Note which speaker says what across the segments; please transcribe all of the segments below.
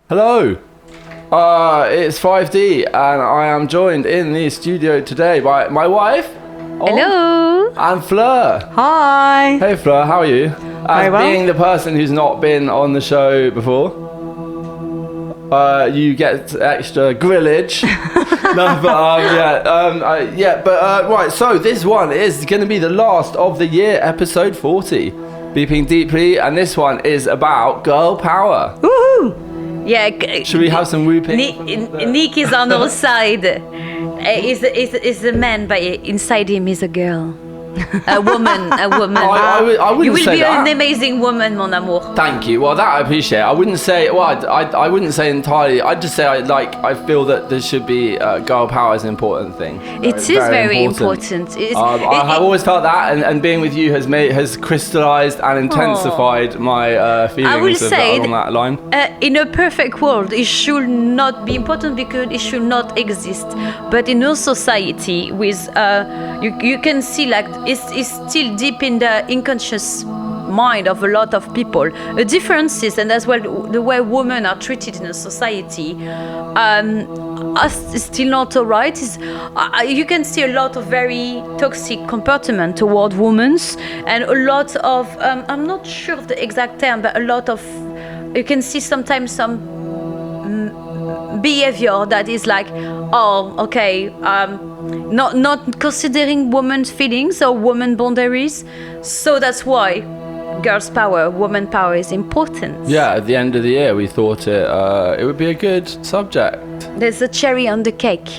Speaker 1: Hello, it's 5D and I am joined in the studio today by my wife.
Speaker 2: Hello.
Speaker 1: And Fleur.
Speaker 3: Hi.
Speaker 1: Hey Fleur, how are you?
Speaker 3: Very well.
Speaker 1: Being the person who's not been on the show before, you get extra grillage. Right, so this one is going to be the last of the year, episode 40, Beeping Deeply, and this one is about girl power.
Speaker 3: Woohoo!
Speaker 2: Yeah.
Speaker 1: Should we have some whooping?
Speaker 2: Nick is on our side. Is a man, but inside him is a girl. A woman.
Speaker 1: I wouldn't
Speaker 2: You will
Speaker 1: say
Speaker 2: be
Speaker 1: that.
Speaker 2: an amazing woman, mon amour.
Speaker 1: Thank you. Well, that I appreciate. I wouldn't say. Well, I wouldn't say entirely. I'd just say I feel that there should be girl power is an important thing.
Speaker 2: It is very important.
Speaker 1: I've always felt that, and being with you has crystallized and intensified my feelings
Speaker 2: I will say
Speaker 1: along that line.
Speaker 2: In a perfect world, it should not be important because it should not exist. But in our society, with you can see like it's still deep in the unconscious mind of a lot of people. The differences and as well the way women are treated in a society are still not alright. You can see a lot of very toxic comportment toward women and a lot of I'm not sure of the exact term, but a lot of you can see sometimes some behavior that is like, oh, okay, not considering women's feelings or women boundaries. So that's why girls' power, woman power is important.
Speaker 1: Yeah, at the end of the year, we thought it would be a good subject.
Speaker 2: There's a cherry on the cake.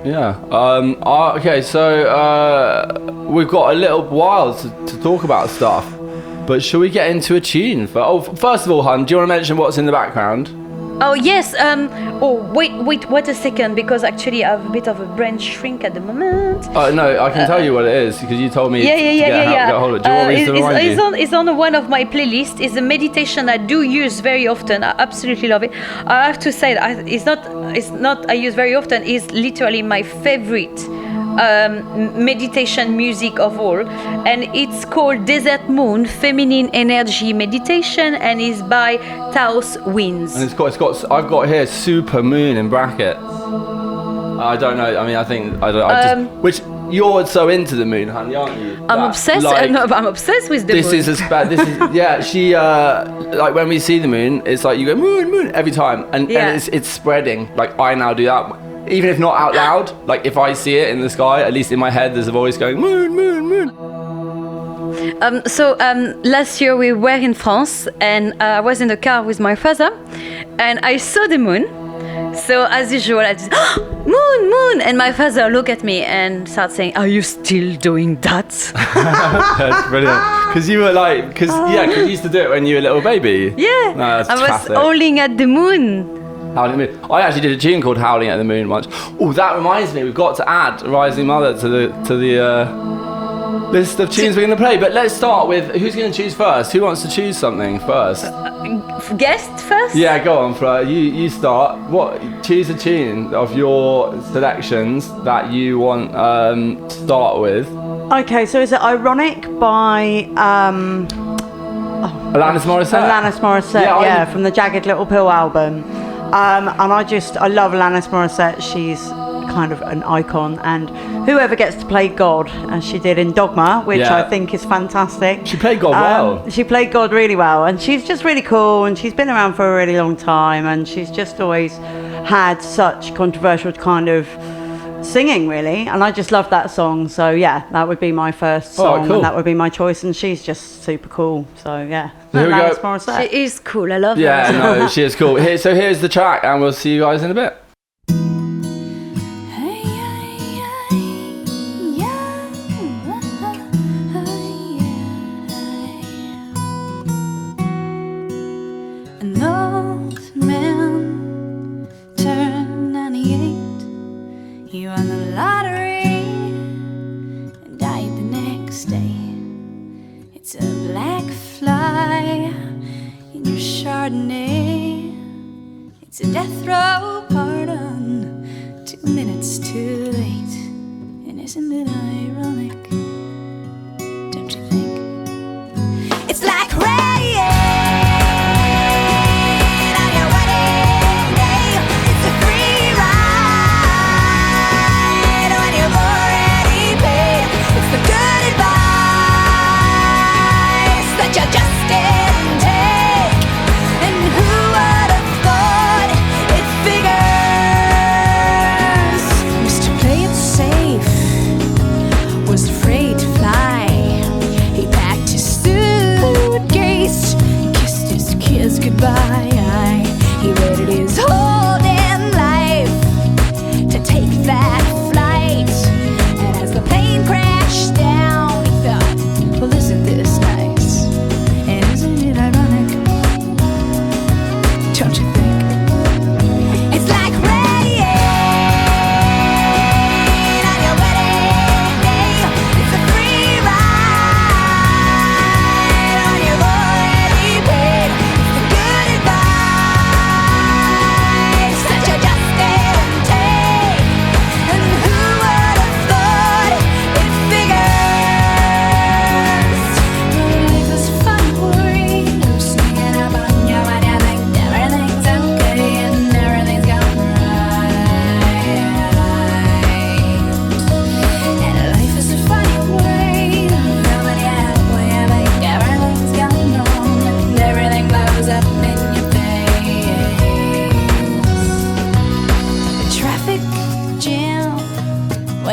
Speaker 1: Yeah. Okay, so we've got a little while to talk about stuff, but shall we get into a tune? First of all, hun, do you want to mention what's in the background?
Speaker 2: Oh yes. Wait a second, because actually I have a bit of a brain shrink at the moment.
Speaker 1: Oh no, I can tell you what it is because you told me
Speaker 2: Yeah.
Speaker 1: get hold of it. Do you want me to remind you?
Speaker 2: It's on one of my playlists. It's a meditation I do use very often. I absolutely love it. I have to say that it's not I use very often. It's literally my favorite meditation music of all, and it's called Desert Moon Feminine Energy Meditation, and is by Taos Winds.
Speaker 1: And I've got here Super Moon in brackets. I don't know. I mean, which you're so into the moon, honey, aren't you?
Speaker 2: I'm obsessed. I'm obsessed with the moon.
Speaker 1: This is yeah. She like when we see the moon, it's like you go moon every time, and it's spreading. Like I now do that. Even if not out loud, like if I see it in the sky, at least in my head, there's a voice going moon, moon, moon.
Speaker 2: Last year we were in France, and I was in the car with my father, and I saw the moon. So as usual, I just moon, and my father looked at me and started saying, "Are you still doing that?"
Speaker 1: That's brilliant. Because you were like, because you used to do it when you were a little baby.
Speaker 2: Yeah,
Speaker 1: no, that's
Speaker 2: I was
Speaker 1: classic.
Speaker 2: howling at the moon.
Speaker 1: Howling at the Moon. I actually did a tune called Howling at the Moon once. Oh, that reminds me, we've got to add Rising Mother to the list of tunes we're going to play. But let's start with, who's going to choose first? Who wants to choose something first?
Speaker 2: Guest first?
Speaker 1: Yeah, go on, Fleur. You start. Choose a tune of your selections that you want to start with.
Speaker 3: Okay, so is it Ironic by
Speaker 1: Alanis Morissette?
Speaker 3: Alanis Morissette, from the Jagged Little Pill album. And I love Alanis Morissette. She's kind of an icon, and whoever gets to play God, as she did in Dogma, which I think is fantastic.
Speaker 1: She played God well.
Speaker 3: She played God really well, and she's just really cool, and she's been around for a really long time, and she's just always had such controversial kind of singing, really, and I just love that song. So yeah, that would be my first song, and that would be my choice, and she's just super cool. So yeah,
Speaker 1: here we go.
Speaker 3: Morissette.
Speaker 2: She is cool. I love her.
Speaker 1: Yeah, no, she is cool. Here's the track, and we'll see you guys in a bit.
Speaker 4: An old man turned 98. He won the lottery and died the next day. It's a black fly in your Chardonnay. It's a death row pardon, 2 minutes too late. And isn't it ironic? Don't you think? It's like rain on your wedding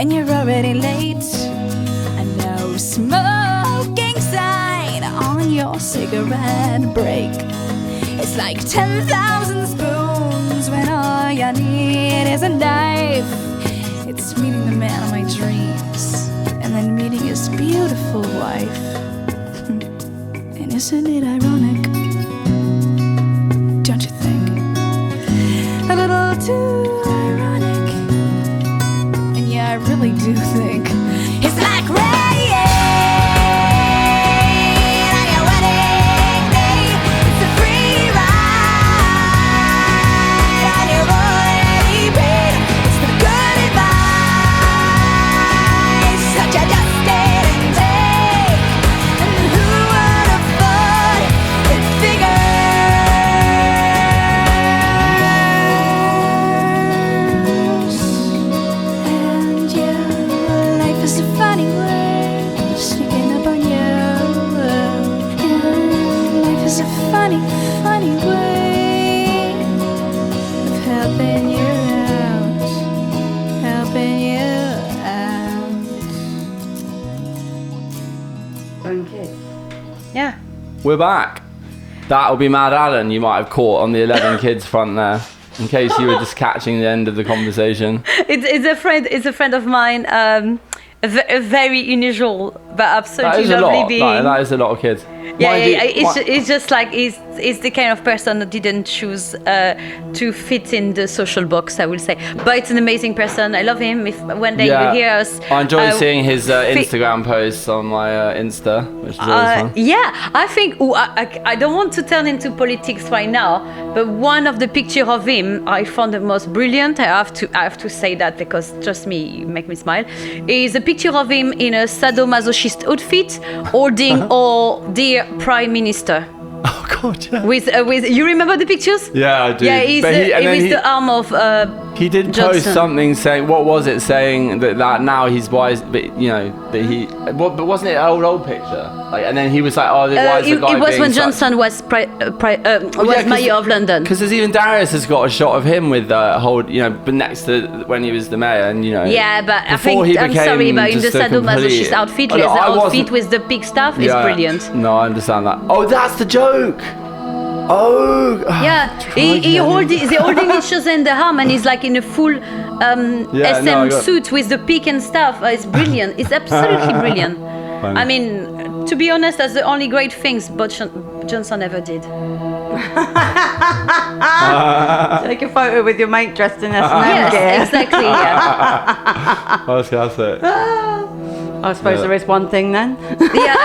Speaker 4: when you're already late. A no smoking sign on your cigarette break. It's like 10,000 spoons when all you need is a knife. It's meeting the man of my dreams and then meeting his beautiful wife. And isn't it ironic? Don't you think? A little too ironic. And yeah, I really do think it's like rain on your wedding day. It's a free ride on your already paid. It's the good advice that you just didn't take. And who would have thought it figures? And yeah, life is a funny word sneaking up on you. And life is a funny, funny way of helping you out, helping you out.
Speaker 3: Own kids.
Speaker 2: Yeah.
Speaker 1: We're back. That'll be Mad Alan you might have caught on the 11 kids front there, in case you were just catching the end of the conversation.
Speaker 2: It's a friend of mine. A very unusual but
Speaker 1: That
Speaker 2: absolutely
Speaker 1: is a
Speaker 2: lovely
Speaker 1: lot.
Speaker 2: being.
Speaker 1: That is a lot of kids.
Speaker 2: Yeah,
Speaker 1: Mind you-
Speaker 2: it's just like he's the kind of person that didn't choose to fit in the social box, I will say. But it's an amazing person. I love him. If one day you hear us,
Speaker 1: I enjoy seeing his Instagram posts on my Insta, which is always fun.
Speaker 2: Yeah, I think I don't want to turn into politics right now, but one of the pictures of him I found the most brilliant. I have to say that because trust me, you make me smile. Is a picture of him in a sadomasochist outfit, holding our dear Prime Minister.
Speaker 1: Oh God, yeah.
Speaker 2: With you remember the pictures?
Speaker 1: Yeah, I do.
Speaker 2: Yeah, he's
Speaker 1: But
Speaker 2: the arm of.
Speaker 1: He did post
Speaker 2: Johnson.
Speaker 1: something saying, what was it saying that now he's wise, but you know that he. But wasn't it an old picture? Like, and then he was like, oh, why is the guy
Speaker 2: it was
Speaker 1: being
Speaker 2: when
Speaker 1: such-
Speaker 2: Johnson was mayor of London.
Speaker 1: Because there's even Darius has got a shot of him with but next to when he was the mayor, and
Speaker 2: Yeah, but I
Speaker 1: before
Speaker 2: think
Speaker 1: he
Speaker 2: I'm
Speaker 1: became
Speaker 2: sorry, but in the
Speaker 1: just a
Speaker 2: sadomasochist
Speaker 1: complete-
Speaker 2: outfit,
Speaker 1: Oh, no,
Speaker 2: leather
Speaker 1: I
Speaker 2: outfit
Speaker 1: wasn't-
Speaker 2: with the pig stuff is
Speaker 1: Yeah.
Speaker 2: brilliant.
Speaker 1: No, I understand that. Oh, that's the joke. Oh.
Speaker 2: Yeah, they holding each other in the arm, and he's like in a full SM suit with the peak and stuff. It's brilliant. It's absolutely brilliant.
Speaker 1: Funny.
Speaker 2: I mean, to be honest, that's the only great things Johnson ever did.
Speaker 3: Take a photo with your mate dressed in S&M
Speaker 2: Yes,
Speaker 3: gear.
Speaker 2: exactly. Yeah.
Speaker 1: That's it.
Speaker 3: I suppose there is one thing then.
Speaker 2: Yeah,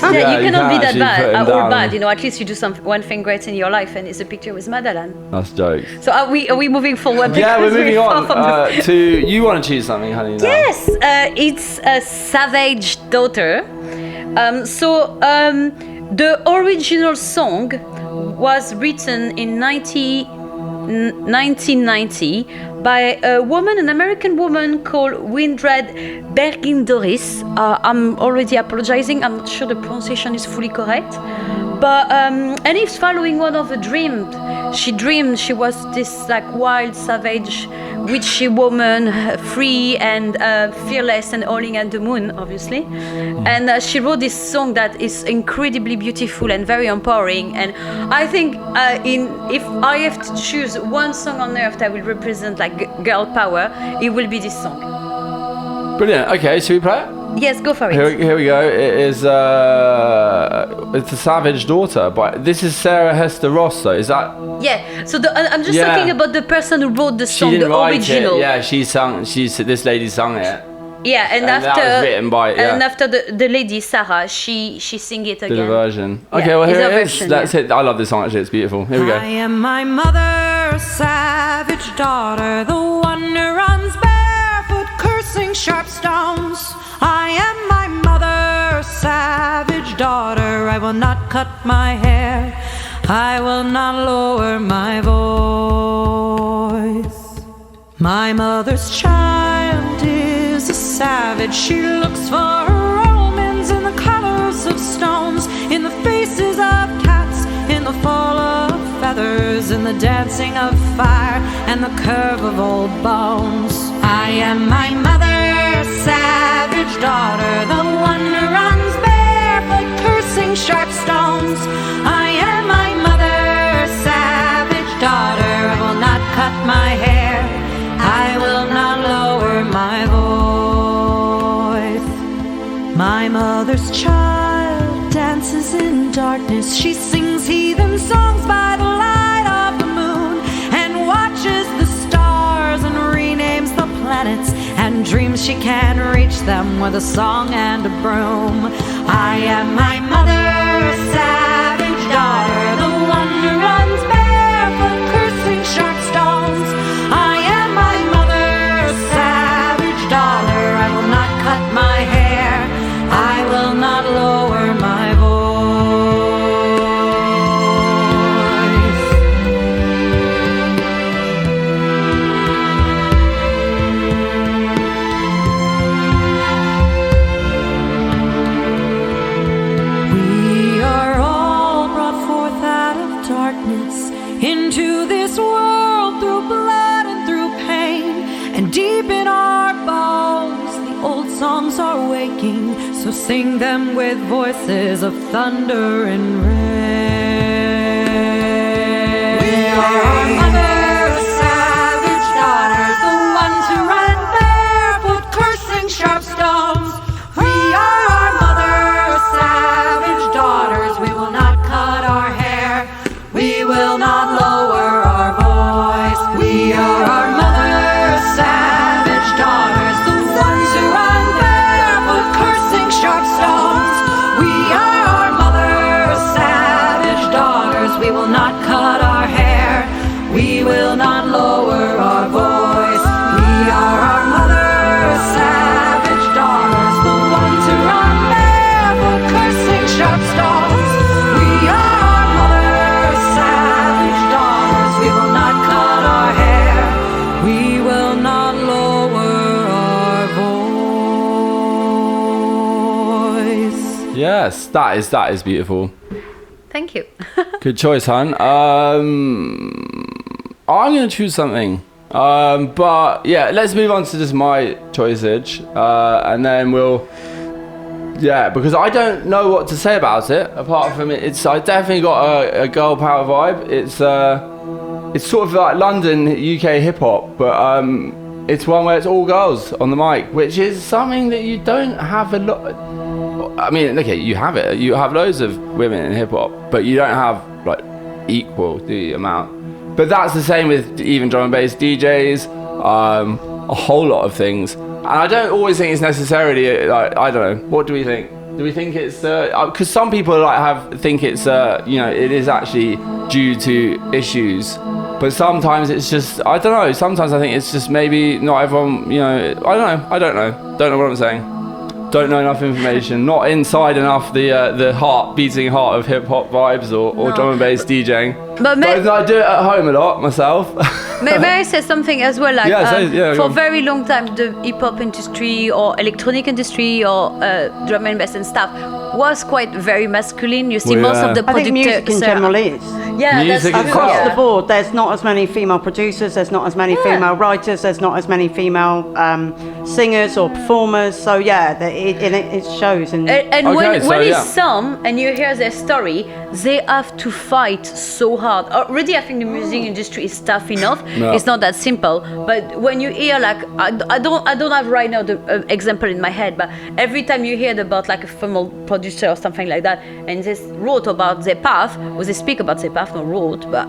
Speaker 1: Yeah,
Speaker 2: you
Speaker 1: you
Speaker 2: cannot
Speaker 1: can
Speaker 2: be that
Speaker 1: actually
Speaker 2: bad
Speaker 1: put him
Speaker 2: or
Speaker 1: down.
Speaker 2: bad. At least you do one thing great in your life, and it's a picture with Madeleine.
Speaker 1: That's jokes.
Speaker 2: So are we moving forward?
Speaker 1: Yeah, we're
Speaker 2: Because
Speaker 1: moving
Speaker 2: far
Speaker 1: on
Speaker 2: from the-
Speaker 1: to. You want to choose something, honey? Now?
Speaker 2: Yes, it's a Savage Daughter. The original song was written in 1990 by an American woman called Windred Bergin-Doris. I'm already apologizing. I'm not sure the pronunciation is fully correct. But and it's following one of a dream. She dreamed she was this like wild, savage, witchy woman, free and fearless and howling at the moon, obviously. And she wrote this song that is incredibly beautiful and very empowering. And I think if I have to choose one song on earth that will represent like girl power, it will be this song.
Speaker 1: Brilliant. Okay, should we play it?
Speaker 2: Yes, go for it.
Speaker 1: Here we go. It is it's a Savage Daughter, but this is Sarah Hester Ross. Though is that?
Speaker 2: Yeah. So I'm just talking about the person who wrote the
Speaker 1: She
Speaker 2: song,
Speaker 1: didn't
Speaker 2: the
Speaker 1: write
Speaker 2: original.
Speaker 1: it. Yeah, this lady sung it.
Speaker 2: Yeah, and
Speaker 1: that
Speaker 2: after
Speaker 1: was written by
Speaker 2: and after the lady Sarah, she sing it again.
Speaker 1: Did a version.
Speaker 2: Yeah,
Speaker 1: Okay, well
Speaker 2: it's
Speaker 1: here
Speaker 2: a
Speaker 1: it is.
Speaker 2: version,
Speaker 1: That's
Speaker 2: yeah.
Speaker 1: it. I love this song actually. It's beautiful. Here we go.
Speaker 5: I am my mother's savage daughter, the one who runs barefoot, cursing sharp stones. I am my mother's savage daughter. I will not cut my hair. I will not lower my voice. My mother's child is a savage. She looks for her omens in the colors of stones, in the faces of cats, in the fall of feathers, in the dancing of fire, and the curve of old bones. I am my mother's savage daughter, the one who runs barefoot, cursing sharp stones. I am my mother's savage daughter. I will not cut my hair, I will not lower my voice. My mother's child dances in darkness. She sings heathen songs by the light of the moon, and watches the stars and renames the planets, and dreams she can reach them with a song and a broom. I am my mother's savage daughter, the one who runs barefoot, cursing sharp stones. I am my mother's savage daughter. I will not cut my hair, I will not lower my voice. We are all brought forth out of darkness into this world through blood and through pain, and deep in our bones the old songs are waking, so sing them with voices of thunder and rain. We are our mother's savage daughters, the ones who run barefoot, cursing sharp stones. We are our mother's savage daughters. We will not cut our hair, we will not lower our voice. We are our mother's savage daughters, the ones who run barefoot, cursing sharp stones. We are our mother's savage daughters. We will not cut our hair, we will not lower our voice. We are our mother's savage daughters, the ones who run barefoot, cursing sharp stones. We are our mother's savage daughters. We will not cut our hair, we will not lower our voice.
Speaker 1: Yes, that is beautiful.
Speaker 2: Thank you.
Speaker 1: Good choice, hon. I'm gonna choose something. But yeah, let's move on to just my choiceage, and then we'll. Yeah, because I don't know what to say about it. Apart from it, I definitely got a girl power vibe. It's sort of like London UK hip hop, but it's one where it's all girls on the mic, which is something that you don't have a lot. I mean, okay, you have it. You have loads of women in hip hop, but you don't have like equal the amount. But that's the same with even drum and bass DJs, a whole lot of things. And I don't always think it's necessarily like, I don't know. What do we think? Do we think it's because some people think it's it is actually due to issues, but sometimes it's just, I don't know. Sometimes I think it's just maybe not everyone. I don't know what I'm saying. Don't know enough information. Not inside enough the beating heart of hip hop vibes or drum and bass DJing. But I do it at home a lot myself.
Speaker 2: May I say something as well? Like for a very long time, the hip hop industry or electronic industry or drum and bass and stuff was quite very masculine. You see, most of the
Speaker 3: I think music in general is.
Speaker 2: Yeah,
Speaker 1: music
Speaker 2: that's
Speaker 3: across
Speaker 2: true.
Speaker 3: the board. There's not as many female producers. There's not as many female writers. There's not as many female singers or performers. So yeah, it shows. And
Speaker 2: when it's some and you hear their story, they have to fight so hard. Already, I think the music industry is tough enough. No. It's not that simple. But when you hear like, I don't have right now the example in my head, but every time you hear about like a female producer or something like that, and they wrote about their path, or they speak about their path, not wrote, but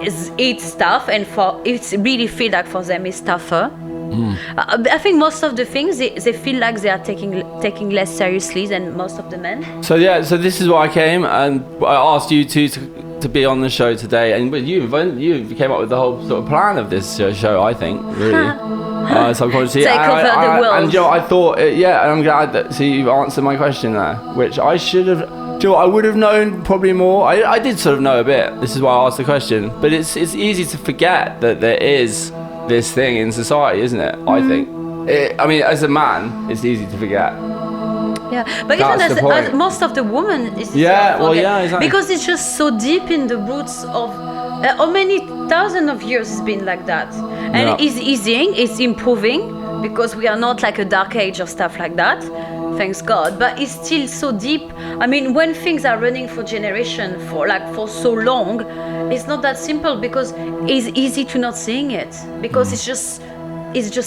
Speaker 2: it's tough, and it's really feel like for them it's tougher. I think most of the things they feel like they are taking less seriously than most of the men.
Speaker 1: So this is why I came, and I asked you two to be on the show today, and you came up with the whole sort of plan of this show. I think really subconsciously.
Speaker 2: Take over the world.
Speaker 1: And I thought, and I'm glad that you've answered my question there, which I should have. I would have known probably more. I did sort of know a bit. This is why I asked the question. But it's easy to forget that there is this thing in society, isn't it? I think. I mean, as a man, it's easy to forget.
Speaker 2: Yeah, but even as most of the women is
Speaker 1: exactly.
Speaker 2: Because it's just so deep in the roots of how many thousands of years it's been like that, and it's easing, it's improving. because we are not like a dark age or stuff like that, thanks God, but it's still so deep. I mean, when things are running for generation for so long, it's not that simple, because it's easy to not seeing it, because it's just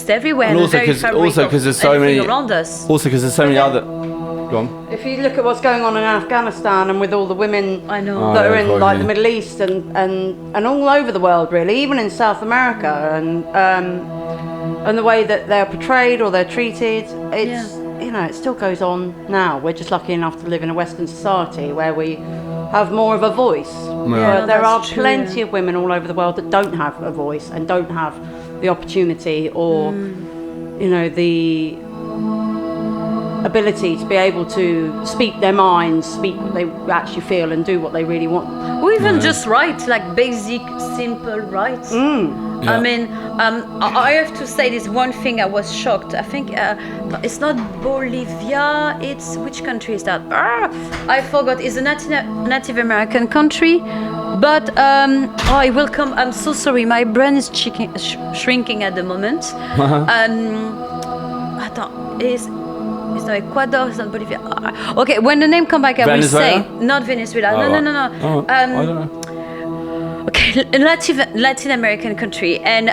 Speaker 2: everywhere,
Speaker 1: and also because there's so many
Speaker 2: around us.
Speaker 1: Also because there's so many other. Go on.
Speaker 3: If you look at what's going on in Afghanistan and with all the women
Speaker 2: I know.
Speaker 3: that are in
Speaker 1: probably.
Speaker 3: like the Middle East and all over the world, really, even in South America, and the way that they're portrayed or they're treated, it's it still goes on now. We're just lucky enough to live in a Western society where we have more of a voice.
Speaker 1: Yeah,
Speaker 3: There are
Speaker 2: that's true.
Speaker 3: plenty of women all over the world that don't have a voice and don't have the opportunity or the ability to be able to speak their minds, speak what they actually feel, and do what they really want.
Speaker 2: Or even just write, like basic, simple writes. I mean, I have to say this one thing. I was shocked. I think it's not Bolivia. It's which country is that? I forgot. It's a Native American country. But it will come. I'm so sorry. My brain is shrinking at the moment. It's not Ecuador, it's not Bolivia. Okay, when the name come back, I
Speaker 1: Venezuela?
Speaker 2: will say. Not Venezuela.
Speaker 1: Oh,
Speaker 2: No.
Speaker 1: Oh, I don't know.
Speaker 2: Okay, Latin American country. And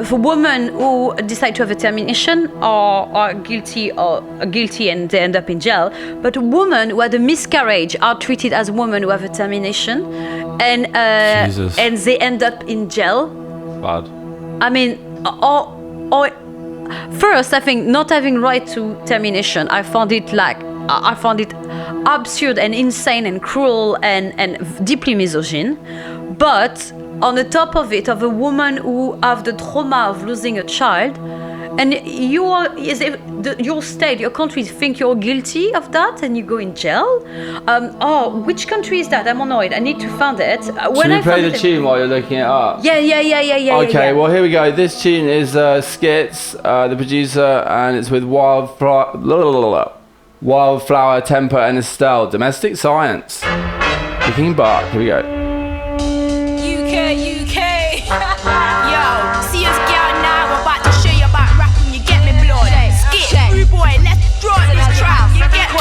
Speaker 2: for women who decide to have a termination are guilty and they end up in jail. But women who had a miscarriage are treated as women who have a termination, and
Speaker 1: Jesus.
Speaker 2: and they end up in jail.
Speaker 1: Bad.
Speaker 2: I mean, first, I think not having right to termination, I found it absurd and insane and cruel and deeply misogyn. But on the top of it, of a woman who have the trauma of losing a child, and your state, your country think you're guilty of that, and you go in jail. Which country is that? I'm annoyed. I need to find it.
Speaker 1: Should we play the tune while you're looking it up?
Speaker 2: Yeah.
Speaker 1: Okay, well here we go. This tune is Skits, the producer, and it's with Wildflower, Temper, and Estelle. Domestic Science. Looking back. Here we go.
Speaker 6: UK. Yo, see us girl now. We're about to show you about rap when you get me blood. Skit, rude boy, let's draw this track. You get me?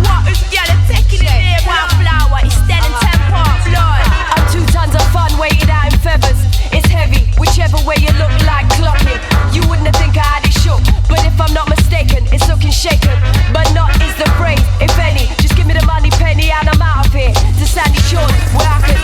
Speaker 6: What is girl taking it there? Wildflower, it's Estelle and Temper, blood.
Speaker 7: I'm 2 tons of fun weighted out in feathers. It's heavy, whichever way you look like clocking. You wouldn't have think I had it shook, but if I'm not mistaken, it's looking shaken. But not is the phrase, if any. Just give me the money penny and I'm out of here. To Sandy Shores, where I can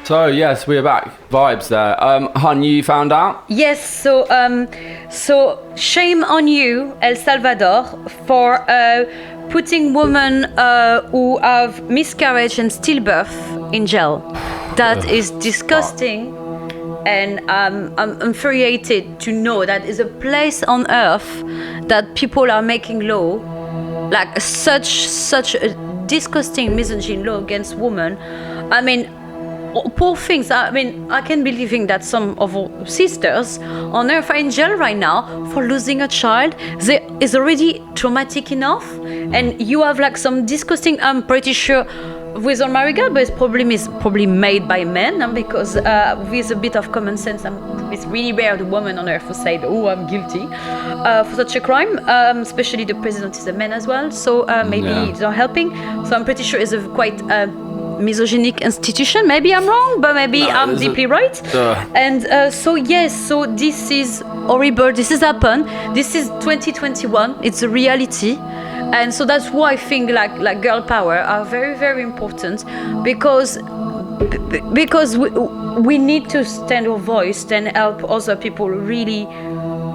Speaker 1: So yes, we're back. Vibes there. Hun, you found out?
Speaker 2: Yes, so shame on you, El Salvador, for putting women who have miscarriage and stillbirth in jail. That is disgusting, and I'm infuriated to know that is a place on earth that people are making law, like such a disgusting misogynist law against women. I mean, poor things. I mean, I can believe that some of our sisters on earth are in jail right now for losing a child. They is already traumatic enough, and you have like some disgusting. I'm pretty sure with all my regard, but it's probably made by men, because with a bit of common sense, it's really rare the woman on earth who say, "Oh, I'm guilty for such a crime." Especially the president is a man as well, so maybe it's not helping. So I'm pretty sure it's a quite misogynic institution. Maybe I'm wrong, but maybe I'm deeply right. And so this is horrible. This has happened. This is 2021. It's a reality. And so that's why I think like girl power are very, very important, because we need to stand our voice and help other people really.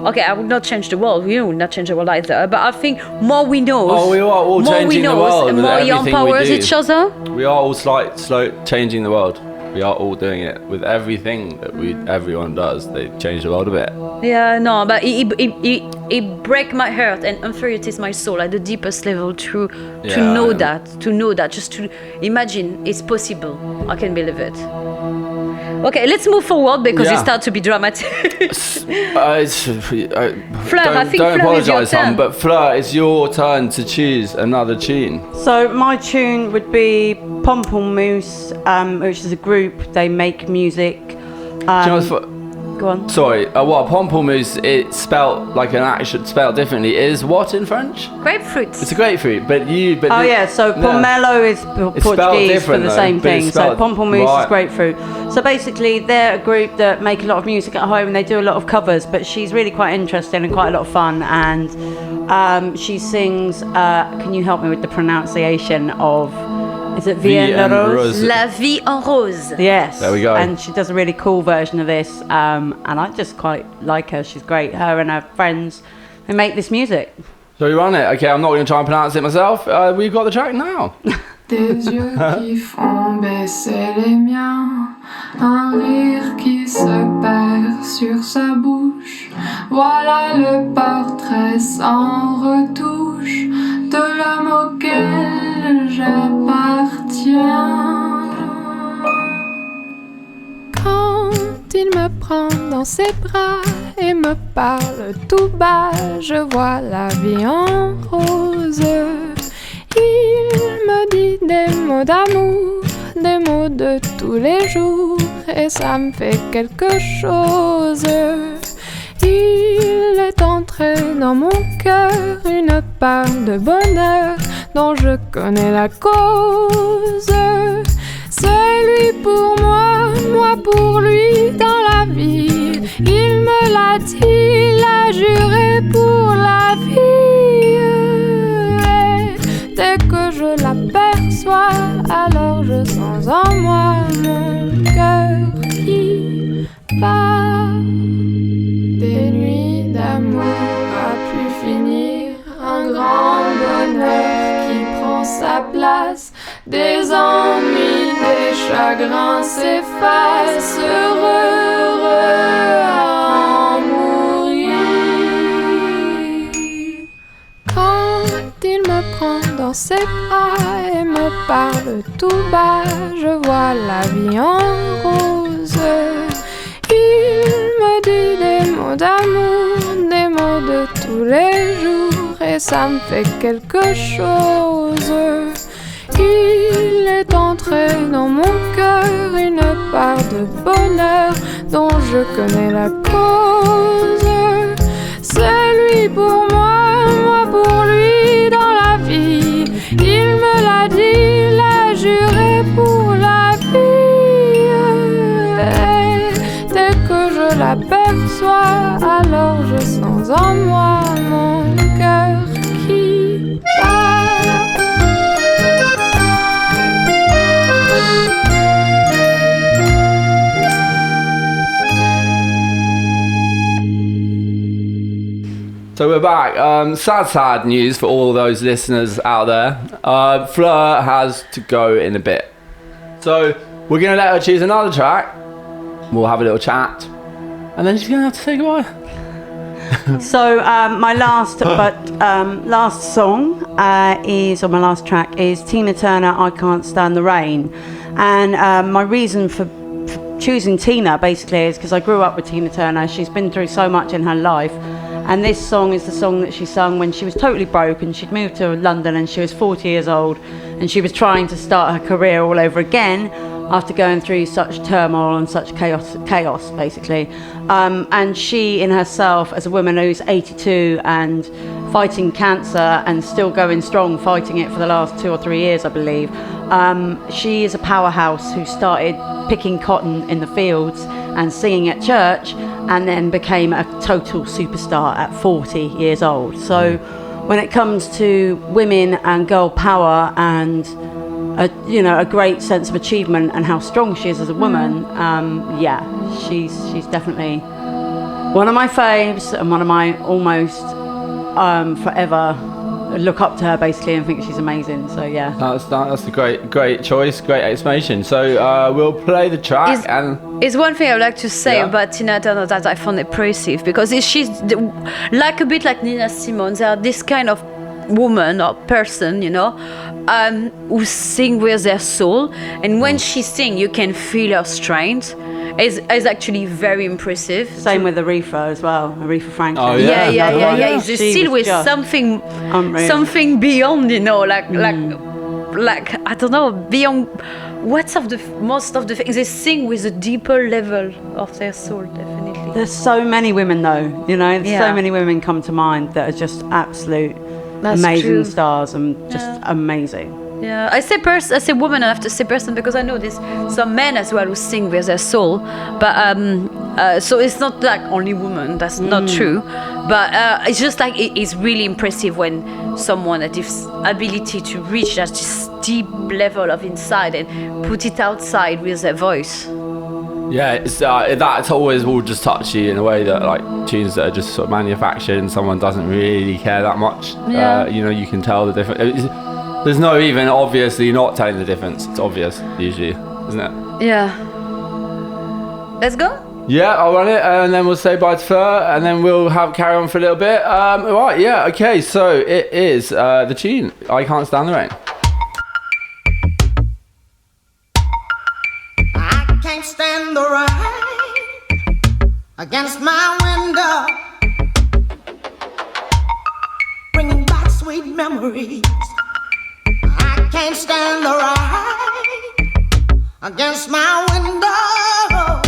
Speaker 2: Okay, I would not change the world. We will not change the world either. But I think more we know,
Speaker 1: we are all
Speaker 2: more
Speaker 1: changing
Speaker 2: we know,
Speaker 1: the world
Speaker 2: and
Speaker 1: with
Speaker 2: more we
Speaker 1: everything
Speaker 2: empowers
Speaker 1: we do.
Speaker 2: each other.
Speaker 1: We are all slow changing the world. We are all doing it with everything that everyone does. They change the world a bit.
Speaker 2: Yeah, no, but it breaks my heart and infuriates my soul at the deepest level to know that, just to imagine it's possible. I can believe it. Okay, let's move forward because it starts to be dramatic.
Speaker 1: Fleur,
Speaker 2: I think
Speaker 1: don't
Speaker 2: Fleur is your
Speaker 1: apologise,
Speaker 2: turn.
Speaker 1: hon, but Fleur, it's your turn to choose another tune.
Speaker 3: So my tune would be Pamplemousse, which is a group. They make music.
Speaker 1: Do you know what's
Speaker 3: Go on.
Speaker 1: Sorry, Pamplemousse, it's spelt like an action, spelt differently. Is what in French?
Speaker 2: Grapefruit.
Speaker 1: It's a grapefruit, but
Speaker 3: So pomelo is Portuguese for the same thing. So Pamplemousse is grapefruit. So basically, they're a group that make a lot of music at home and they do a lot of covers. But she's really quite interesting and quite a lot of fun. And she sings. Can you help me with the pronunciation of? Is it Vie en Rose?
Speaker 2: La Vie en Rose.
Speaker 3: Yes.
Speaker 1: There we go.
Speaker 3: And she does a really cool version of this. And I just quite like her. She's great. Her and her friends, they make this music.
Speaker 1: So we run it. Okay, I'm not going to try and pronounce it myself. We've got the track now.
Speaker 8: Des yeux qui font baisser les miens, un rire qui se perd sur sa bouche. Voilà le portrait sans retouche de l'homme auquel j'appartiens. Quand il me prend dans ses bras et me parle tout bas, je vois la vie en rose. Il me dit des mots d'amour, des mots de tous les jours, et ça me fait quelque chose. Il est entré dans mon cœur une part de bonheur dont je connais la cause. C'est lui pour moi, moi pour lui dans la vie. Il me l'a dit, l'a juré pour la vie. Dès que je l'aperçois, alors je sens en moi mon cœur qui bat. Des nuits d'amour à plus finir, un grand bonheur qui prend sa place. Des ennuis, des chagrins s'effacent, heureux à en mourir. Quand il me prend dans ses bras et me parle tout bas, je vois la vie en rose. Il me dit des mots d'amour, des mots de tous les jours, et ça me fait quelque chose. Il est entré dans mon cœur une part de bonheur dont je connais la cause. C'est lui pour moi, moi pour lui dans la vie. Il me l'a dit, l'a juré pour la vie. Dès que je l'aperçois, alors je sens en moi mon cœur qui bat.
Speaker 1: So we're back. Sad news for all those listeners out there. Fleur has to go in a bit. So we're going to let her choose another track. We'll have a little chat. And then she's going to have to say goodbye.
Speaker 3: So my last song is, or my last track is Tina Turner, I Can't Stand the Rain. And my reason for choosing Tina basically is because I grew up with Tina Turner. She's been through so much in her life. And this song is the song that she sung when she was totally broke and she'd moved to London and she was 40 years old and she was trying to start her career all over again after going through such turmoil and such chaos basically. And she in herself, as a woman who's 82 and fighting cancer and still going strong, fighting it for the last 2 or 3 years, I believe, she is a powerhouse who started picking cotton in the fields and singing at church, and then became a total superstar at 40 years old. So when it comes to women and girl power and a great sense of achievement and how strong she is as a woman, she's definitely one of my faves and one of my almost forever look up to her basically and think she's amazing. So yeah,
Speaker 1: that's a great choice, great explanation. So we'll play the track.
Speaker 2: It's one thing I would like to say about Tina Turner that I found impressive, because she's like a bit like Nina Simone. They are this kind of woman or person, who sing with their soul, and when she sings, you can feel her strength. Is actually very impressive.
Speaker 3: Same with Aretha as well, Aretha Franklin.
Speaker 1: Oh
Speaker 2: yeah. It's still with something beyond, like I don't know, beyond most of the things. They sing with a deeper level of their soul, definitely.
Speaker 3: There's so many women though, so many women come to mind that are just absolute amazing stars and just amazing.
Speaker 2: Yeah, I say woman, I have to say person, because I know there's some men as well who sing with their soul, but so it's not like only women, that's not true, but it's just like it's really impressive when someone has this ability to reach that just deep level of inside and put it outside with their voice.
Speaker 1: Yeah, it's that's always will just touch you in a way that like tunes that are just sort of manufactured and someone doesn't really care that much. You can tell the difference. There's no even obviously not telling the difference. It's obvious usually, isn't it?
Speaker 2: Yeah. Let's go?
Speaker 1: Yeah, I'll run it and then we'll say bye to Fleur and then we'll carry on for a little bit. Right, yeah, okay, so it is the tune, I Can't Stand the Rain.
Speaker 9: I can't stand the rain against my window, bringing back sweet memories. I can't stand the rain against my window,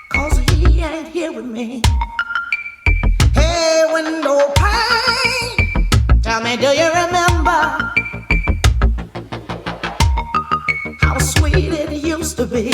Speaker 9: 'cause he ain't here with me. Hey, window pane, tell me, do you remember how sweet it used to be?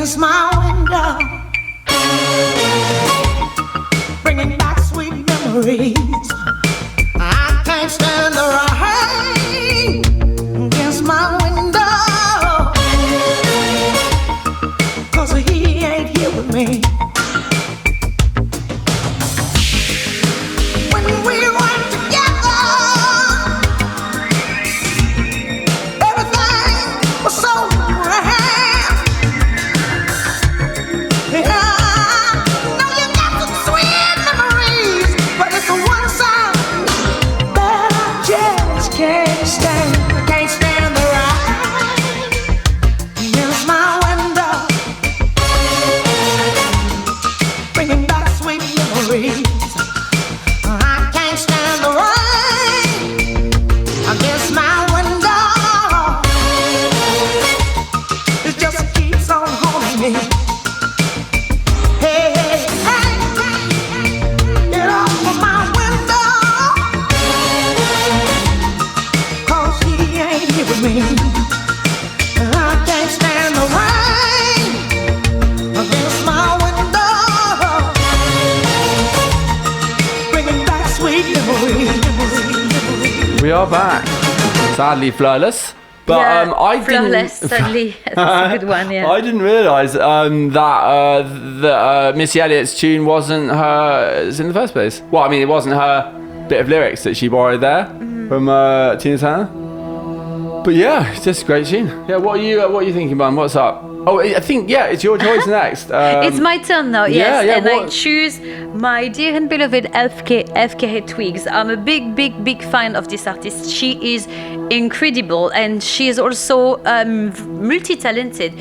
Speaker 9: against my window, bringing back sweet memories. I can't stand the rain against my window, 'cause he ain't here with me. When we were together, everything was so grand. Yeah, now you got some sweet memories, but it's the one side that I just can't stand. I can't stand the rain against my window, bringing back sweet memories. I can't stand the rain against my window. It just keeps on haunting me. Hey, hey, hey, get off of my window, 'cause he ain't here with me. I can't stand the rain against my window, bringing back sweet memories.
Speaker 1: We are back. Sadly fleurless. But
Speaker 2: Yeah,
Speaker 1: I
Speaker 2: Flawless,
Speaker 1: didn't.
Speaker 2: sadly. That's a good one, yeah.
Speaker 1: I didn't realise that Missy Elliott's tune wasn't hers in the first place. Well, I mean, it wasn't her bit of lyrics that she borrowed there from Tina Turner. But yeah, it's just a great tune. Yeah, what are you thinking, Bun? What's up? Oh, I think it's your choice next.
Speaker 2: It's my turn now, yes,
Speaker 1: yeah,
Speaker 2: and I
Speaker 1: what-
Speaker 2: choose my dear and beloved FKA Twigs. I'm a big fan of this artist. She is incredible, and she is also multi-talented.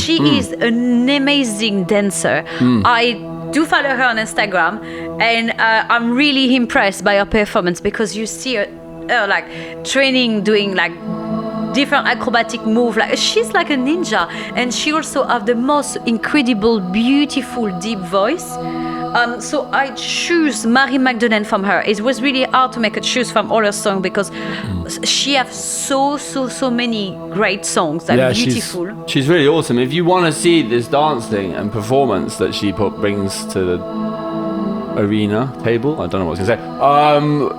Speaker 2: She is an amazing dancer. I do follow her on Instagram, and I'm really impressed by her performance, because you see her like training, doing like different acrobatic move, like she's like a ninja, and she also have the most incredible, beautiful, deep voice. So I choose Mary Magdalene from her. It was really hard to make a choose from all her songs, because she have so many great songs that are beautiful.
Speaker 1: She's really awesome. If you want to see this dancing and performance that she brings to the arena table, I don't know what I was gonna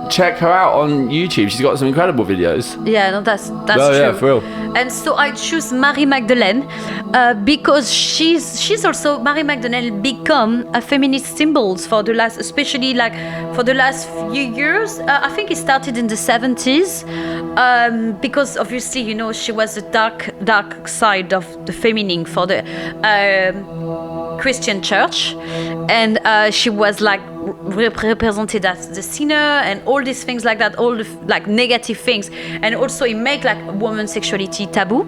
Speaker 1: say. Check her out on YouTube. She's got some incredible videos.
Speaker 2: Yeah, no, that's
Speaker 1: Oh,
Speaker 2: true.
Speaker 1: yeah, for real.
Speaker 2: And so I choose Mary Magdalene because she's also Mary Magdalene become a feminist symbols for the last, especially like for the last few years. I think it started in the 70s, because obviously she was the dark side of the feminine for the Christian church, and she was like represented as the sinner and all these things like that, all the like negative things, and also it make like woman sexuality taboo.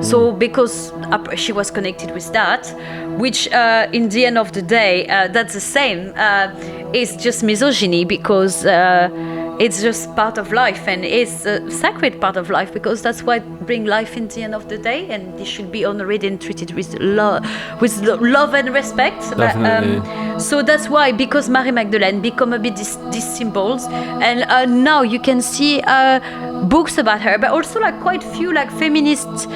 Speaker 2: So because she was connected with that, which in the end of the day, that's the same. It's just misogyny, because it's just part of life, and it's a sacred part of life, because that's what bring life in the end of the day, and they should be honored and treated with love and respect.
Speaker 1: Definitely.
Speaker 2: So that's why, because Mary Magdalene become a bit these symbols, and now you can see books about her, but also like quite few like feminist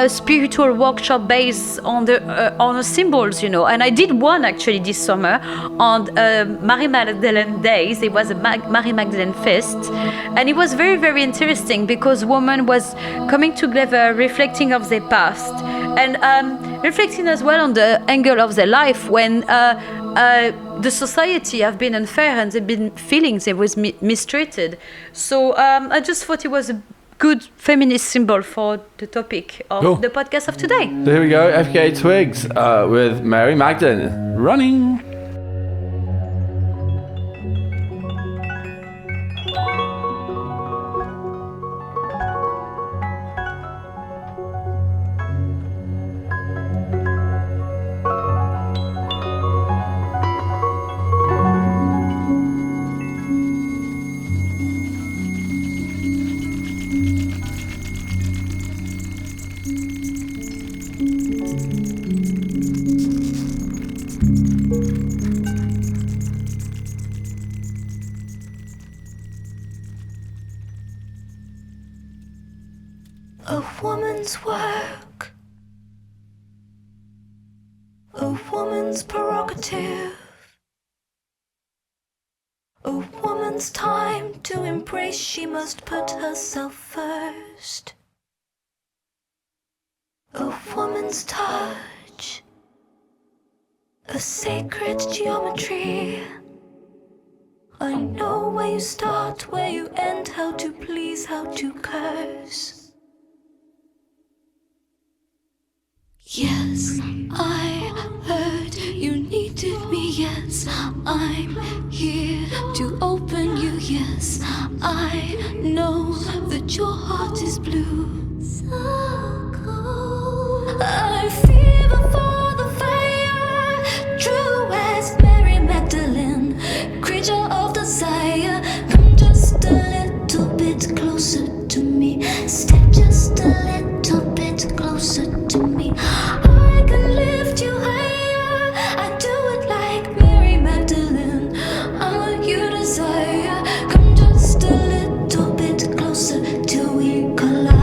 Speaker 2: spiritual workshop based on the symbols, And I did one actually this summer on Mary Magdalene Days. It was a Mary Magdalene Fest, and it was very interesting, because women was coming together, reflecting of their past, and reflecting as well on the angle of their life when the society have been unfair and they've been feeling they was mistreated. So I just thought it was a good feminist symbol for the topic of the podcast of today.
Speaker 1: So here we go, FKA Twigs with Mary Magdalene, Running.
Speaker 4: A woman's work
Speaker 5: A woman's prerogative. A woman's time to embrace, she must put herself first. A woman's touch, a sacred geometry. I know where you start, where you end, how to please, how to curse. Yes, I heard you needed me, yes, I'm here to open you, yes, I know that your heart is blue. So cold. I fever for the fire, true as Mary Magdalene, creature of desire. Come just a little bit closer to me, step just a little bit closer to me. I can lift you higher, I do it like Mary Magdalene. I'm what you desire. Come just a little bit closer till we collide.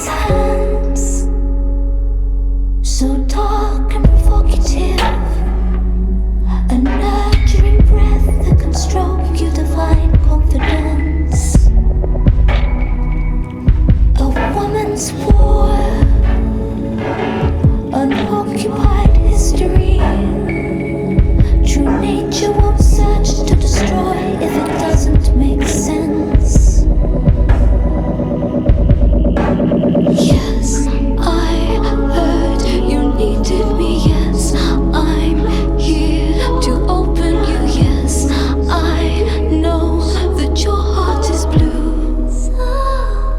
Speaker 5: Hands, so dark and provocative, a nurturing breath that can stroke your divine confidence. A woman's war, unoccupied history. True nature won't search to destroy if it doesn't make sense. Yes, I heard you needed me, yes, I'm here to open you, yes, I know that your heart is blue. So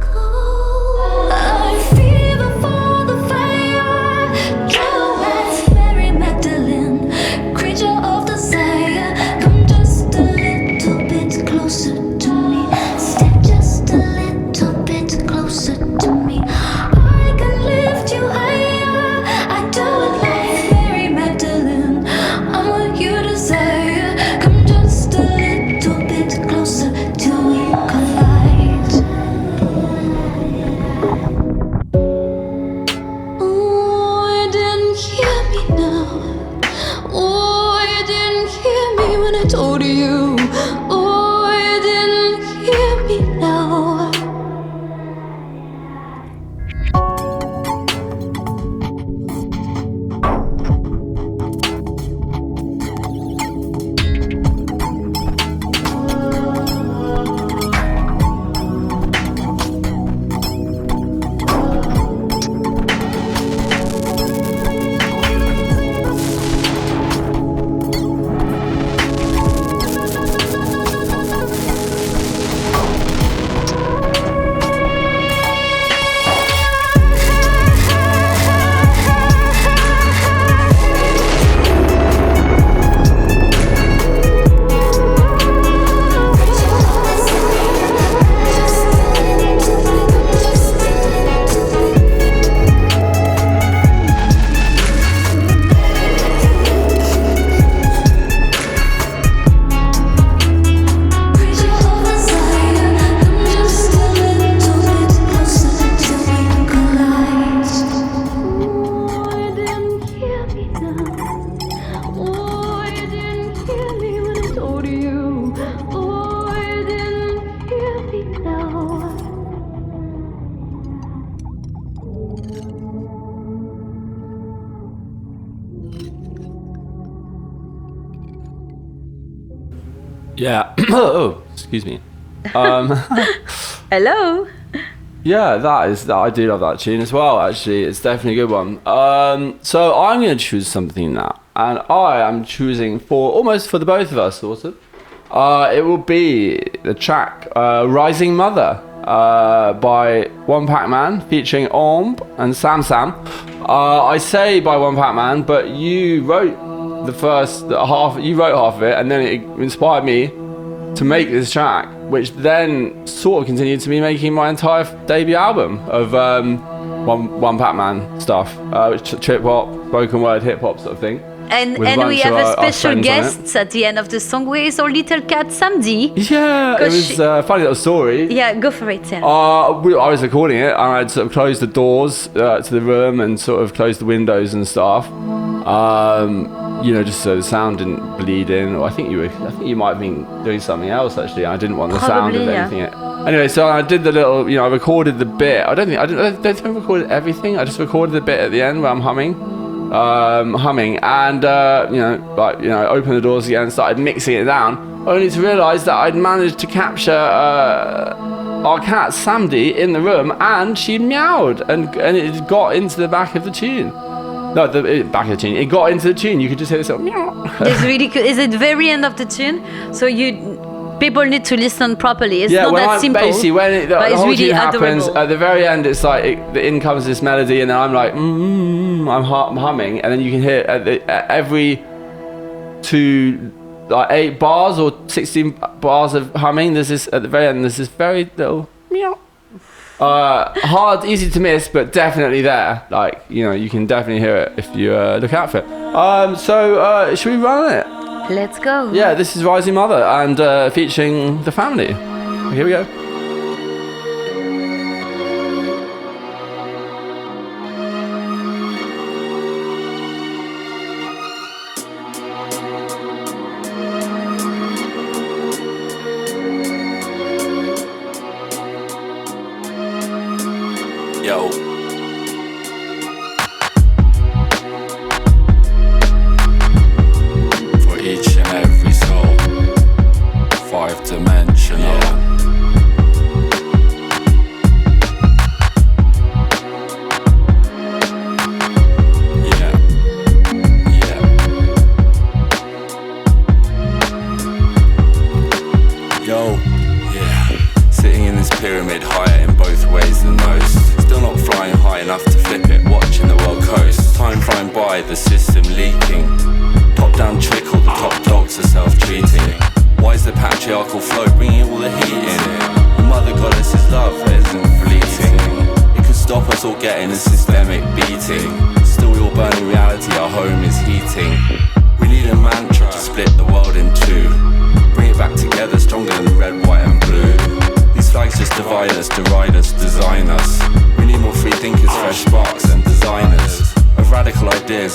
Speaker 5: cold. I fever for the fire, true as Mary Magdalene, creature of desire. Come just a little bit closer to me, step just a little bit closer to me. I can lift you higher, I do it like Mary Magdalene. I'm what you desire. Come just a little bit closer till we collide. Oh, you didn't hear me now. Oh, you didn't hear me when I told you. Oh, you didn't hear me now.
Speaker 1: Yeah. Oh, excuse me.
Speaker 2: Hello.
Speaker 1: Yeah, that. I do love that tune as well. Actually, it's definitely a good one. So I'm going to choose something now, and I am choosing for the both of us, sort of. It will be the track "Rising Mother" by One Pac Man featuring Ambre and Sam. I say by One Pac Man, but you wrote the first half. You wrote half of it, and then it inspired me to make this track, which then sort of continued to me making my entire debut album of one Pac-Man stuff, trip hop, spoken word, hip hop sort of thing.
Speaker 2: And we have a special guest at the end of the song with our little cat Sandy.
Speaker 1: Yeah, it was a funny little story.
Speaker 2: Yeah, go for it, Sam.
Speaker 1: I was recording it and I'd sort of closed the doors to the room and sort of closed the windows and stuff. Just so the sound didn't bleed in. Or I think you might have been doing something else actually. I didn't want the sound of anything. Anyway, so I did the little, I recorded the bit. I don't think I recorded everything. I just recorded the bit at the end where I'm humming, and opened the doors again and started mixing it down, only to realise that I'd managed to capture our cat Sandy in the room, and she meowed, and it got into the back of the tune. No, back of the tune. It got into the tune. You could just hear this little meow.
Speaker 2: It's really cool. Is it very end of the tune? So people need to listen properly. It's not that simple.
Speaker 1: Basically, when the whole really tune happens, at the very end, it's like in comes this melody, and then I'm like, I'm humming, and then you can hear every 8 bars or 16 bars of humming. There's this at the very end. There's this very little meow. Hard, easy to miss, but definitely there. Like, you can definitely hear it if you look out for it. So should we run it?
Speaker 2: Let's go.
Speaker 1: Yeah, this is Rising Mother and featuring the family. Here we go.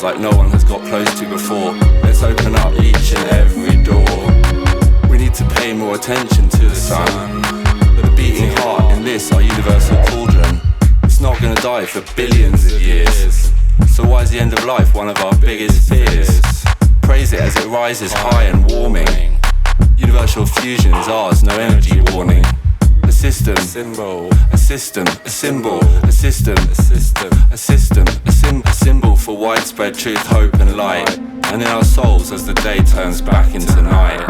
Speaker 10: Like no one has got close to before. Let's open up each and every door. We need to pay more attention to the sun. The beating heart in this, our universal cauldron. It's not gonna die for billions of years. So why is the end of life one of our biggest fears? Praise it as it rises high and warming. Universal fusion is ours, no energy warning. A system, symbol, a system, a symbol, a system, a system, a system, a symbol for widespread truth, hope and light. And in our souls as the day turns back into night.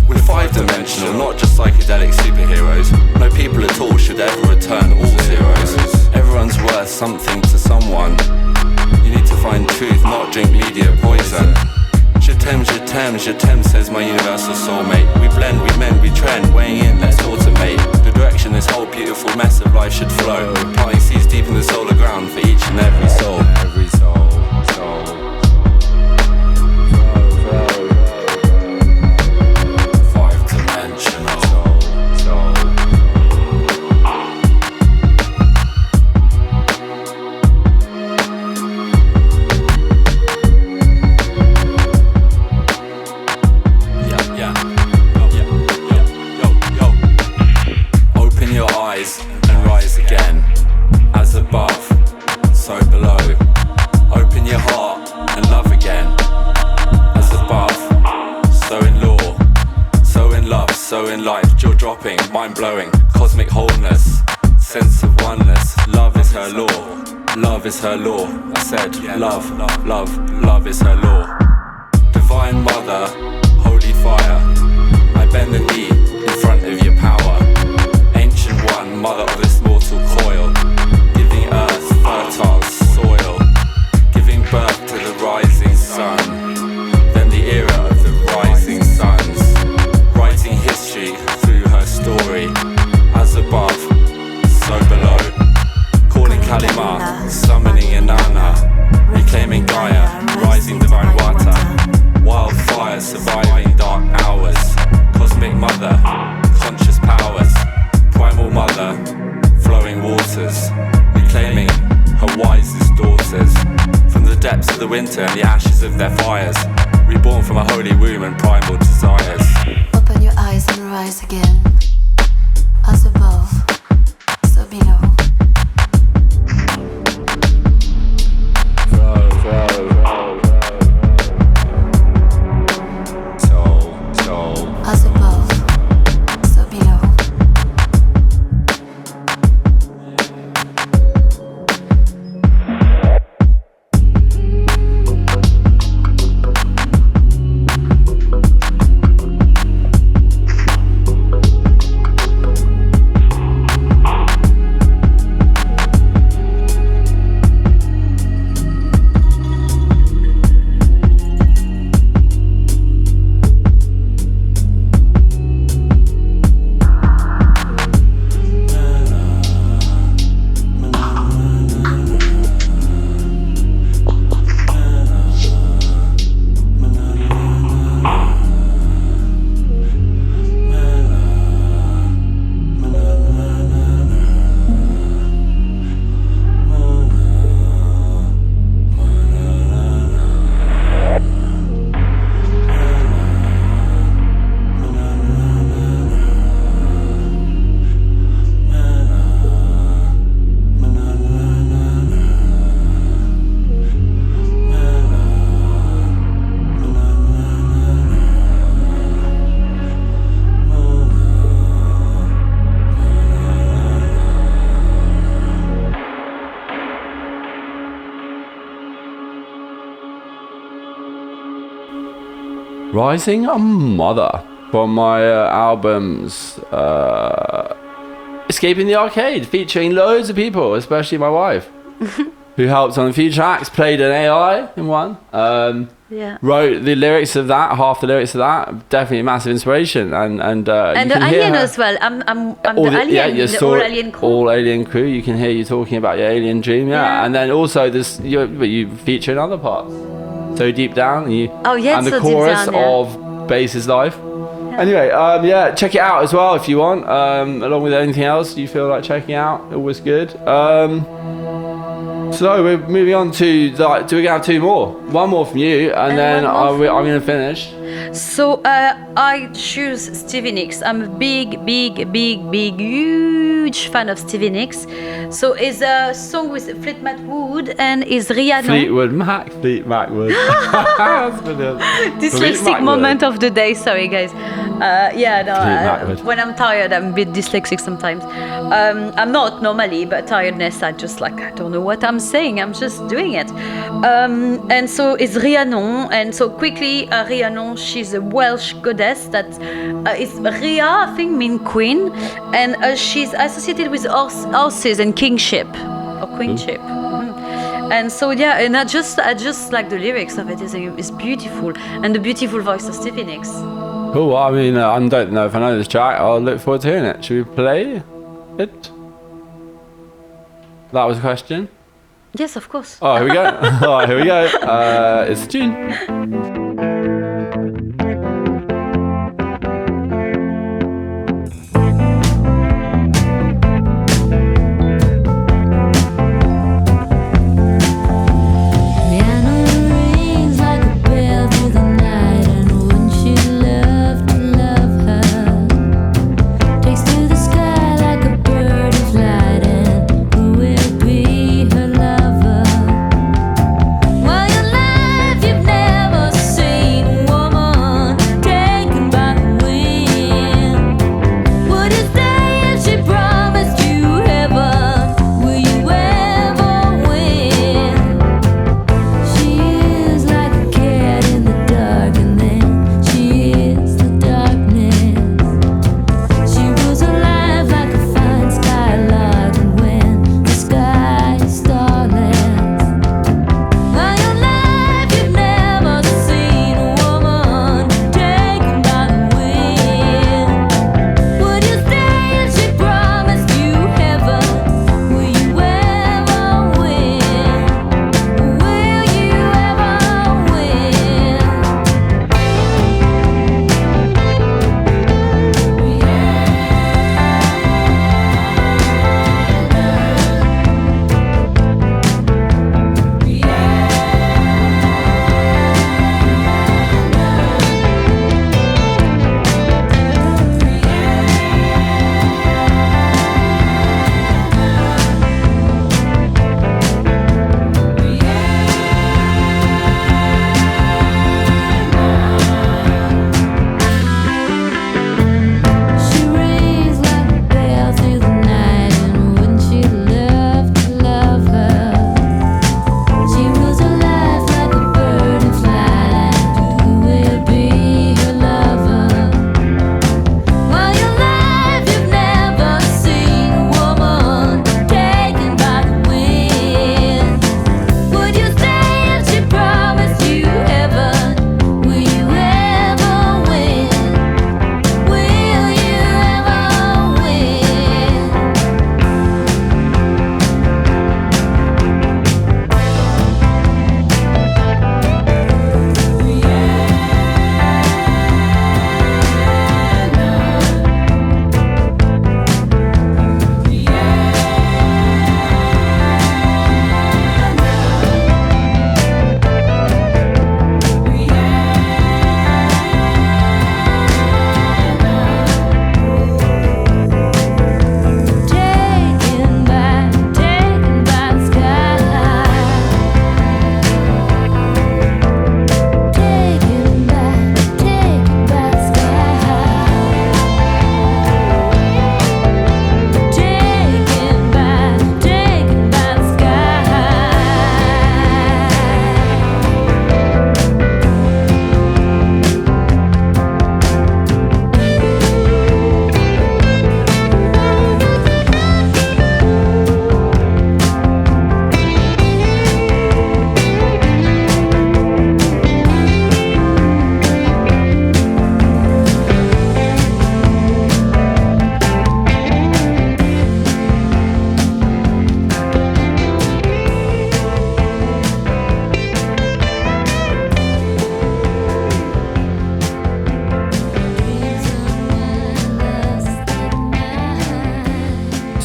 Speaker 10: We're 5-dimensional, not just psychedelic superheroes. No people at all should ever return all zeros. Everyone's worth something to someone. You need to find truth, not drink media poison. Je t'aime, says my universal soulmate. We blend, we mend, we trend, weighing in, let's automate. The direction this whole beautiful mess of life should flow. Planting seeds deep in the solar ground for each and every soul. Every soul. 5-dimensional. And rise again, as above, so below. Open your heart and love again, as above, so in law, so in love, so in life. Jaw dropping, mind blowing, cosmic wholeness, sense of oneness. Love is her law, love is her law. I said, love, love is her law. Divine Mother, holy fire, I bend the knee in front of your power. One mother of this mortal coil, giving earth fertile soil, giving birth to the rising sun, then the era of the rising suns, writing history through her story, as above, so below, calling Kalima, winter and the ashes of their fires. Reborn from a holy womb and primal desires.
Speaker 11: Open your eyes and rise again. As above, so below. As above, so below.
Speaker 1: Rising a Mother from my albums Escaping the Arcade, featuring loads of people, especially my wife, who helped on a few tracks, played an AI in one, wrote the lyrics of that, half the lyrics of that, definitely a massive inspiration. And the
Speaker 2: Alien as well. I'm the Alien, the all Alien crew.
Speaker 1: All Alien crew, you can hear you talking about your alien dream, and then also this, you feature in other parts. So Deep Down, and the
Speaker 2: So
Speaker 1: chorus
Speaker 2: Deep Down,
Speaker 1: of Bass is Life. Anyway, check it out as well if you want, along with anything else you feel like checking out, always good. So we're moving on to, do we gonna have two more? One more from you, and then I'm gonna finish.
Speaker 2: So I choose Stevie Nicks. I'm a big, huge fan of Stevie Nicks. So it's a song with Fleet Macwood and is Rihanna.
Speaker 1: Fleet Macwood. That's brilliant.
Speaker 2: Dyslexic moment of the day. Sorry, guys. When I'm tired, I'm a bit dyslexic sometimes. I'm not normally, but tiredness, I don't know what I'm saying. I'm just doing it. And so it's Rihanna. And so quickly, Rihanna, she's a Welsh goddess that is Rhea, I think, mean queen. And she's associated with horses and kingship or queenship. And so and I just like the lyrics of it. It's beautiful, and the beautiful voice of Stevie Nicks.
Speaker 1: Cool. I mean, I don't know if I know this track. I'll look forward to hearing it. Should we play it? That was a question.
Speaker 2: Yes, of course.
Speaker 1: Oh, here we go. All right, here we go. It's the tune.
Speaker 4: Well, your life you've never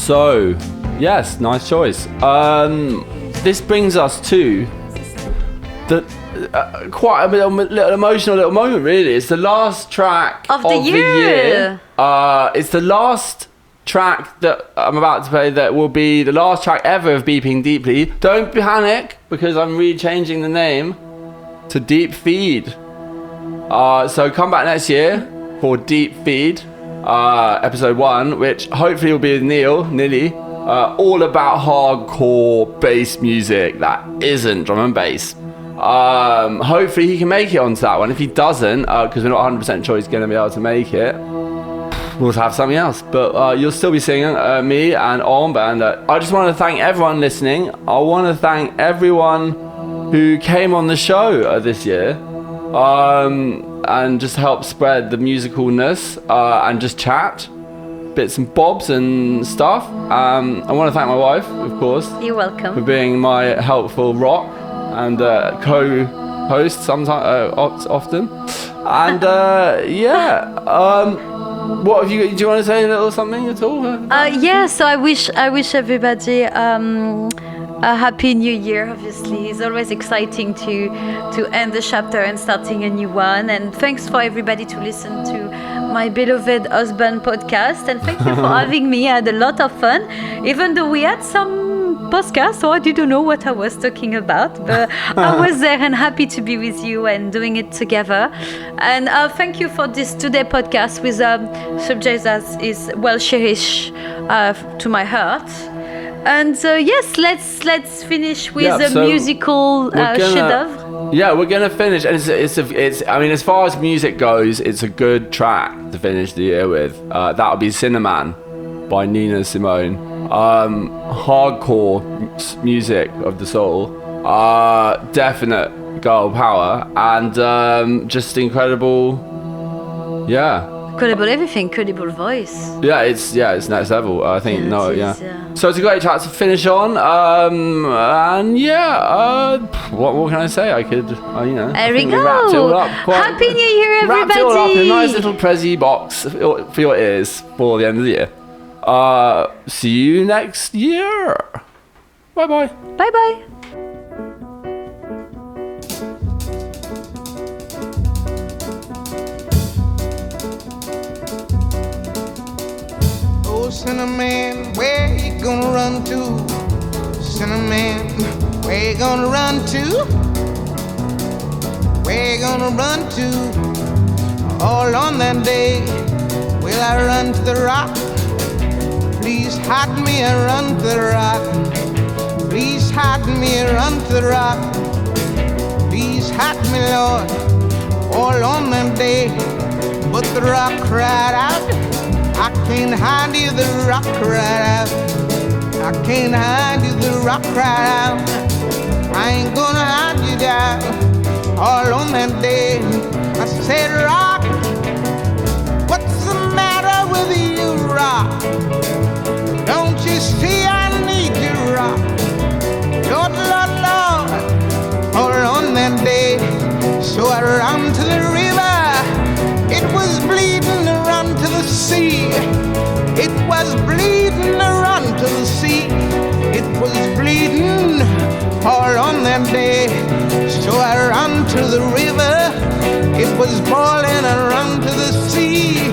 Speaker 1: So, yes, nice choice. This brings us to the quite a little emotional little moment, really. It's the last track
Speaker 2: of the year.
Speaker 1: It's the last track that I'm about to play that will be the last track ever of Beeping Deeply. Don't panic, because I'm re-changing the name to Deep Feed. So come back next year for Deep Feed, episode 1, which hopefully will be with Nilly, all about hardcore bass music that isn't drum and bass. Hopefully he can make it onto that one. If he doesn't, because we're not 100% sure he's going to be able to make it, we'll have something else. But you'll still be singing, me and Ambre. And I just want to thank everyone listening. I want to thank everyone who came on the show this year, and just help spread the musicalness, and just chat bits and bobs and stuff. I want to thank my wife, of course.
Speaker 2: You're welcome.
Speaker 1: For being my helpful rock and co-host sometimes, often. And what have you? Do you want to say a little something at all?
Speaker 2: So I wish everybody a happy new year. Obviously, it's always exciting to end the chapter and starting a new one. And thanks for everybody to listen to my beloved husband podcast. And thank you for having me. I had a lot of fun, even though we had some podcast, so I didn't know what I was talking about, but I was there and happy to be with you and doing it together. And thank you for this today podcast with subject that is well cherished to my heart. And yes, let's finish with a musical chef-d'oeuvre.
Speaker 1: Yeah, we're gonna finish, and it's. I mean, as far as music goes, it's a good track to finish the year with. That would be "Cinnamon" by Nina Simone. Hardcore music of the soul, definite girl power, and just incredible.
Speaker 2: Incredible everything, incredible voice.
Speaker 1: It's next level. I think
Speaker 2: Yeah.
Speaker 1: So it's a great track to finish on. And what can I say? I could,
Speaker 2: There we
Speaker 1: we wrapped it all
Speaker 2: go.
Speaker 1: up
Speaker 2: Happy New Year, everybody!
Speaker 1: Wrapped it all up in a nice little Prezi box for your ears for the end of the year. See you next year. Bye bye.
Speaker 2: Bye bye.
Speaker 9: Oh, Cinnamon, where you gonna run to? Cinnamon, where you gonna run to? Where you gonna run to? All on that day, will I run to the rock? Please hide me and run to the rock. Please hide me and run to the rock. Please hide me, Lord, all on that day. But the rock cried out, I can't hide you, the rock cried out. I can't hide you, the rock cried out. I ain't gonna hide you down all on that day. I said, rock, what's the matter with you, rock? Don't you see I need you, rock? Lord, Lord, Lord, all on that day. So I ran to the river. It was bleeding to run to the sea. It was bleeding to run to the sea. It was bleeding all on that day. So I ran to the river. It was boiling and run to the sea.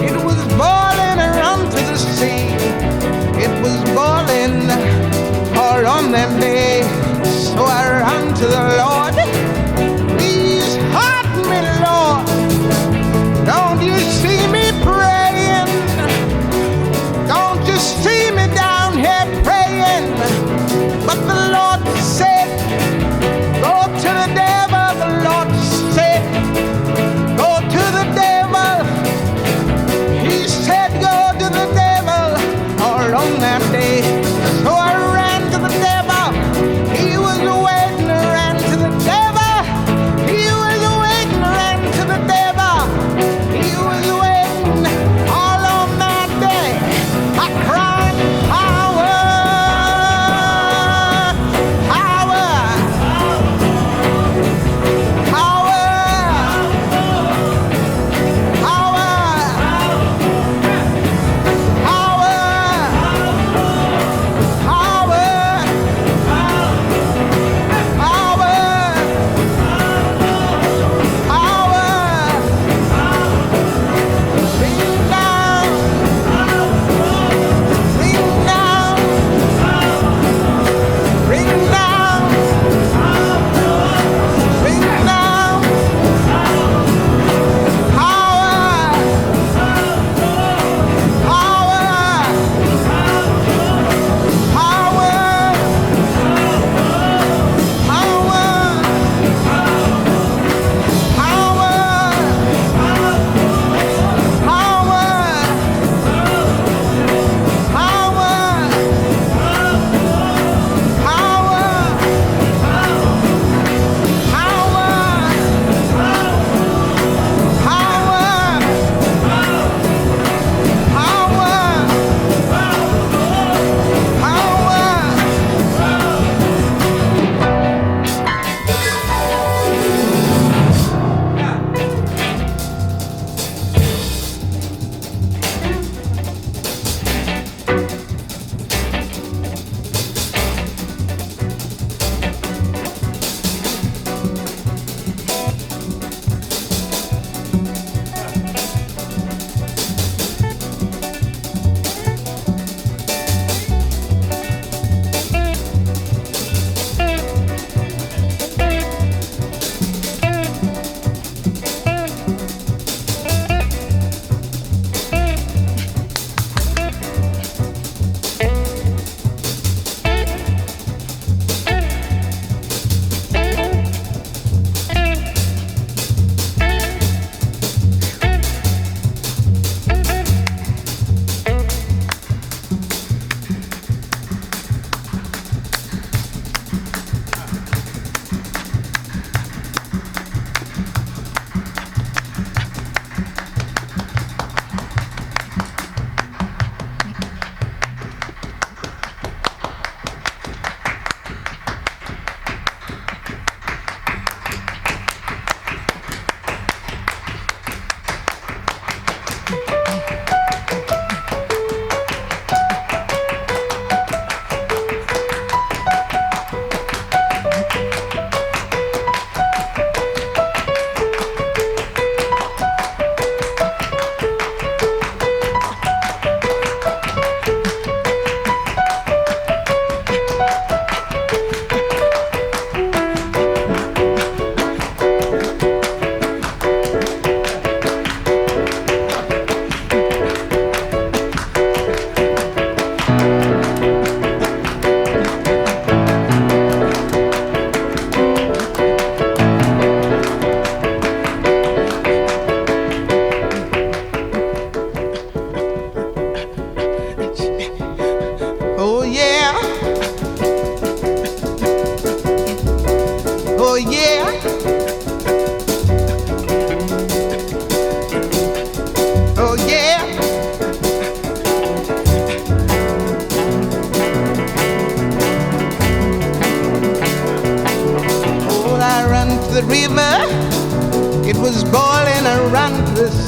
Speaker 9: It was boiling and run to the sea. It was boiling all on that day. So I ran to the Lord. Please hide me, Lord. Don't you see me praying? Don't you see me down here praying? But the Lord said, go to the devil. The Lord said, go to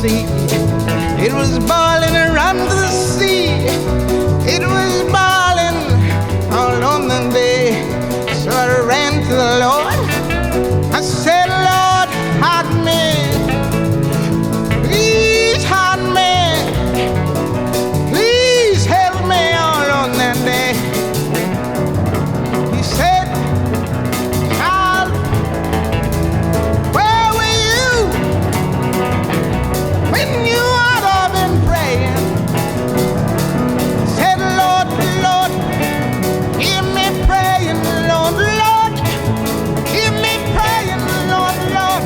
Speaker 9: sea. It was boiling around the sea. It was boiling all on the day. So I ran to the Lord. I said, Lord, hide me. Please hide me. Please help me all on that day. He said, child, where were you when you ought to have been praying? Said, Lord, Lord, hear me praying, Lord, Lord, hear me praying, Lord, Lord,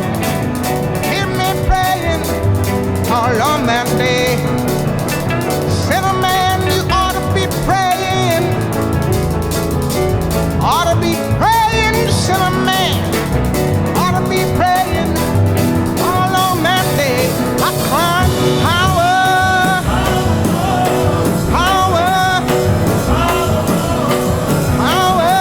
Speaker 9: hear me praying all on that day. Said, a man, you ought to be praying, ought to be praying, said a man, ought to be praying all on that day. I cried, power, power, power,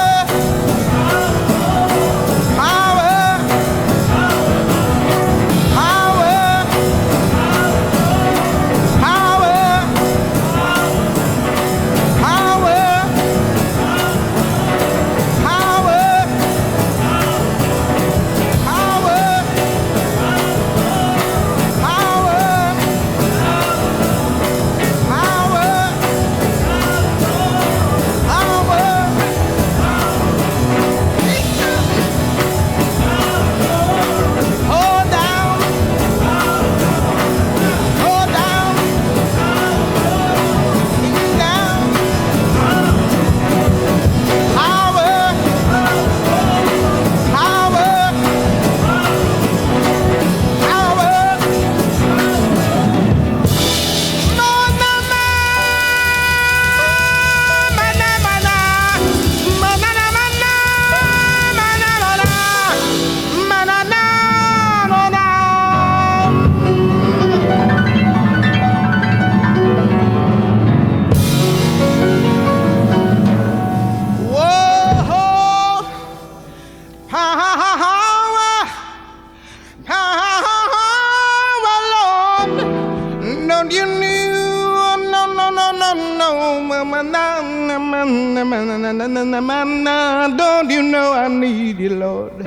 Speaker 9: Don't you know I need you, Lord?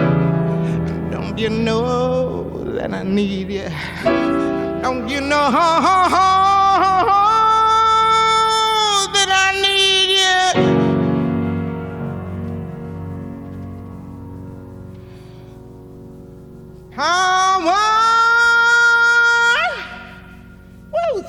Speaker 9: Don't you know that I need you? Don't you know that I need you? Power. Woo.